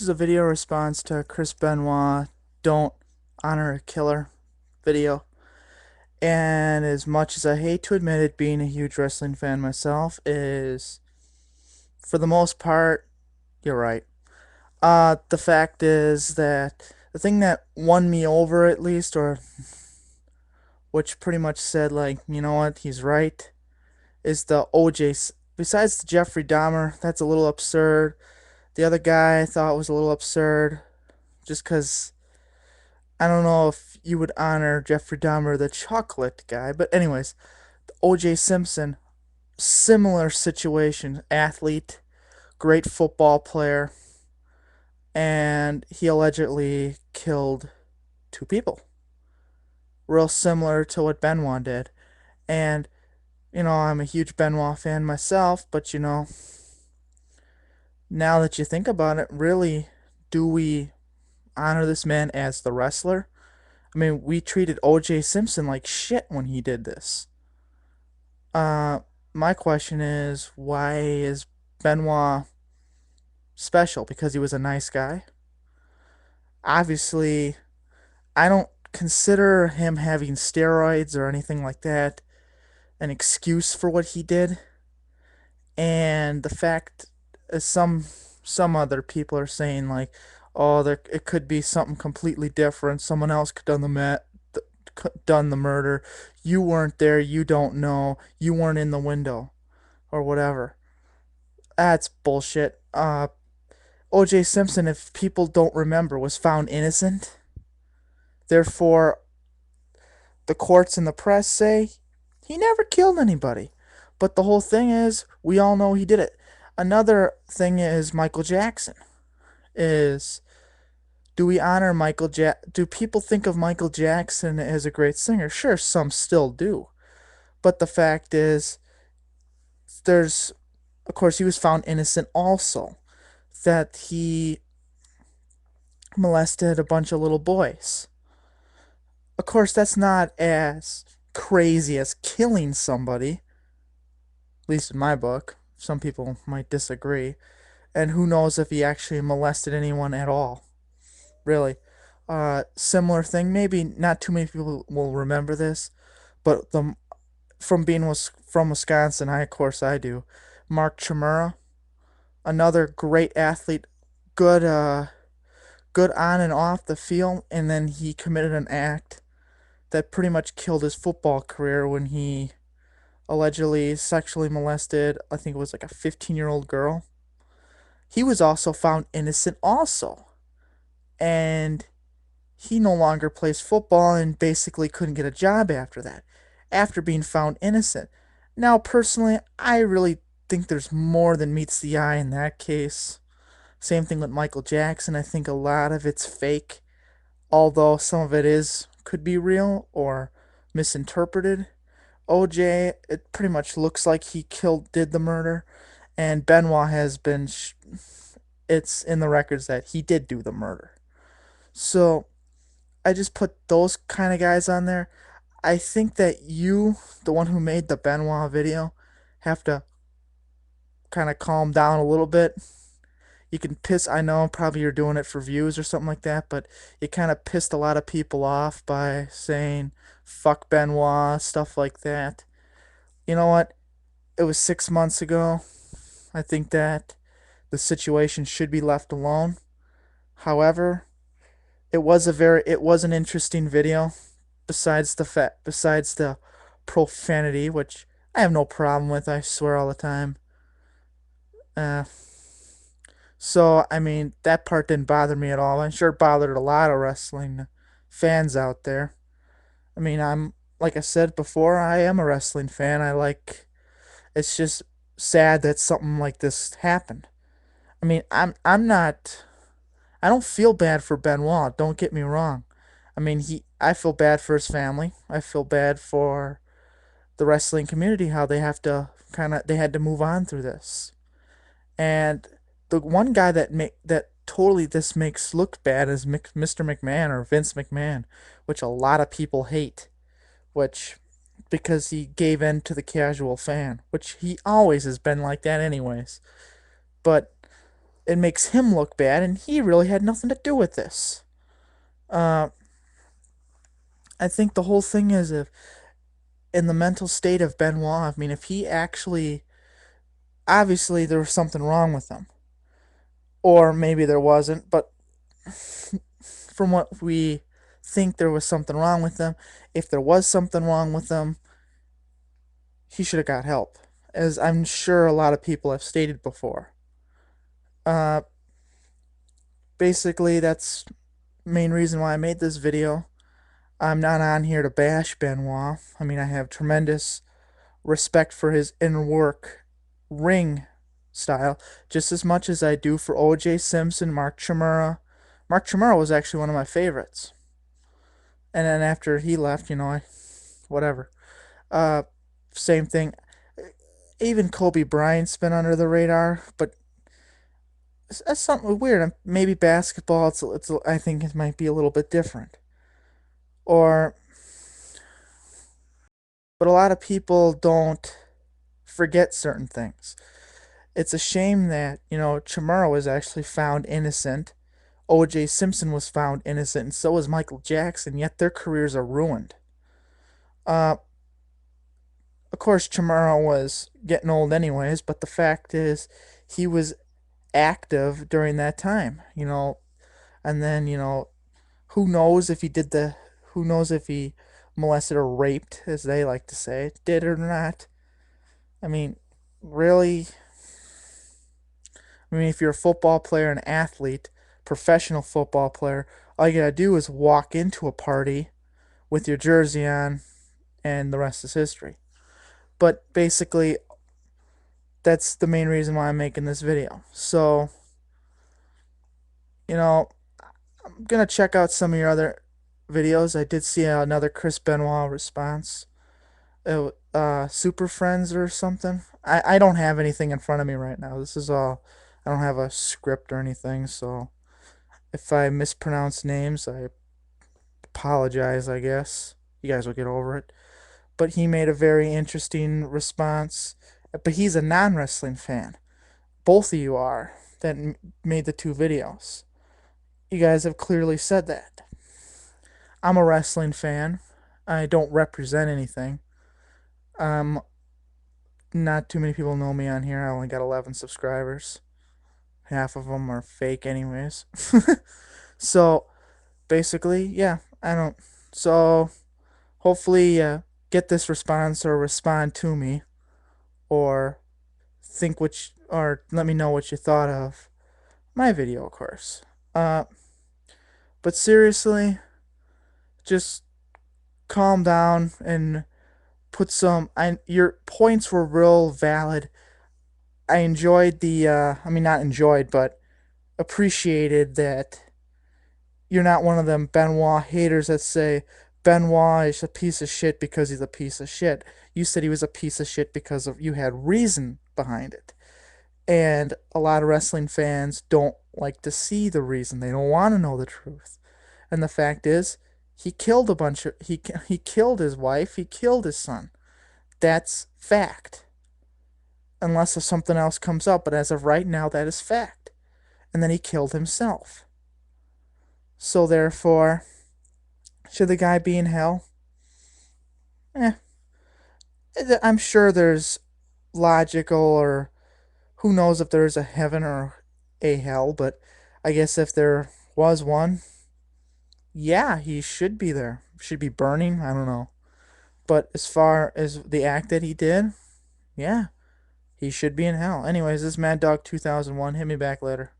This is a video response to Chris Benoit "Don't Honor a Killer" video. And as much as I hate to admit it, being a huge wrestling fan myself, is for the most part, you're right. The fact is that the thing that won me over, at least, or which pretty much said, like, you know what, he's right, is the OJ. Besides the Jeffrey Dahmer, that's a little absurd. The other guy I thought was a little absurd, just because I don't know if you would honor Jeffrey Dahmer, the chocolate guy, but anyways, O.J. Simpson, similar situation, athlete, great football player, and he allegedly killed two people. Real similar to what Benoit did. And, I'm a huge Benoit fan myself, but, now that you think about it, really, do we honor this man as the wrestler? I mean, we treated O.J. Simpson like shit when he did this. Uh, my question is, why is Benoit special? Because he was a nice guy? Obviously, I don't consider him having steroids or anything like that an excuse for what he did. And the fact, as some other people are saying, like, oh, it could be something completely different. Someone else could done the murder. You weren't there. You don't know. You weren't in the window, or whatever. That's bullshit. O.J. Simpson, if people don't remember, was found innocent. Therefore, the courts and the press say he never killed anybody. But the whole thing is, we all know he did it. Another thing is Michael Jackson. Is Do we honor Do people think of Michael Jackson as a great singer? Sure, some still do. But the fact is, there's, of course, he was found innocent also. That he molested a bunch of little boys. Of course, that's not as crazy as killing somebody, at least in my book. Some people might disagree. And who knows if he actually molested anyone at all. Really. Similar thing, maybe not too many people will remember this, but from being from Wisconsin, of course I do. Mark Chimura, another great athlete, good good on and off the field, and then he committed an act that pretty much killed his football career when he allegedly sexually molested, I think it was like a 15-year-old girl. He was also found innocent also. And he no longer plays football and basically couldn't get a job after that, after being found innocent. Now, personally, I really think there's more than meets the eye in that case. Same thing with Michael Jackson. I think a lot of it's fake, although some of it could be real or misinterpreted. OJ, it pretty much looks like he did the murder, and Benoit has been. It's in the records that he did do the murder. So I just put those kind of guys on there. I think that you, the one who made the Benoit video, have to kind of calm down a little bit. You can piss, I know probably you're doing it for views or something like that, but you kind of pissed a lot of people off by saying fuck Benoit, stuff like that. You know what? It was 6 months ago. I think that the situation should be left alone. However, it was an interesting video. Besides the profanity, which I have no problem with, I swear all the time. Uh, so I mean that part didn't bother me at all. I'm sure it bothered a lot of wrestling fans out there. I mean, like I said before, I am a wrestling fan. It's just sad that something like this happened. I mean, I don't feel bad for Benoit, don't get me wrong. I mean, I feel bad for his family. I feel bad for the wrestling community, how they had to move on through this. And the one guy that totally this makes look bad is Mr. McMahon, or Vince McMahon, which a lot of people hate, which because he gave in to the casual fan, which he always has been like that anyways. But it makes him look bad, and he really had nothing to do with this. Uh, I think the whole thing is if in the mental state of Benoit, I mean, if he actually, obviously there was something wrong with him, or maybe there wasn't, but from what we think there was something wrong with him, if there was something wrong with him, he should have got help, as I'm sure a lot of people have stated before. Uh, Basically, that's main reason why I made this video. I'm not on here to bash Benoit. I mean, I have tremendous respect for his in work ring style, just as much as I do for O.J. Simpson, Mark Chimura. Mark Chimura was actually one of my favorites. And then after he left, whatever. Uh, Same thing. Even Kobe Bryant's been under the radar, but that's something weird. Maybe basketball, I think it might be a little bit different. Or, but a lot of people don't forget certain things. It's a shame that, Chamorro was actually found innocent. O.J. Simpson was found innocent, and so was Michael Jackson, yet their careers are ruined. Uh, of course, Chamorro was getting old anyways, but the fact is, he was active during that time, and then, who knows if he molested or raped, as they like to say, did or not. I mean, really, I mean, if you're a football player, an athlete, professional football player, all you gotta do is walk into a party with your jersey on, and the rest is history. But basically, that's the main reason why I'm making this video. So, you know, I'm gonna check out some of your other videos. I did see another Chris Benoit response. Super Friends or something. I don't have anything in front of me right now. This is all. I don't have a script or anything, so if I mispronounce names, I apologize, I guess. You guys will get over it. But he made a very interesting response. But he's a non wrestling fan. Both of you are, that made the two videos. You guys have clearly said that. I'm a wrestling fan. I don't represent anything. Not too many people know me on here. I only got 11 subscribers. Half of them are fake, anyways. So, basically, yeah, I don't. So, hopefully, get this response or respond to me, or or let me know what you thought of my video, of course. Uh, but seriously, just calm down and put some. Your points were real valid. I enjoyed I mean, not enjoyed, but appreciated that you're not one of them Benoit haters that say Benoit is a piece of shit because he's a piece of shit. You said he was a piece of shit because you had reason behind it. And a lot of wrestling fans don't like to see the reason. They don't want to know the truth. And the fact is, he killed a bunch of he killed his wife, he killed his son. That's fact. Unless if something else comes up, but as of right now, that is fact. And then he killed himself. So therefore, should the guy be in hell? Eh, I'm sure there's logical, or who knows if there's a heaven or a hell, but I guess if there was one, yeah, he should be there. Should be burning, I don't know. But as far as the act that he did, yeah, he should be in hell. Anyways, this is Mad Dog 2001. Hit me back later.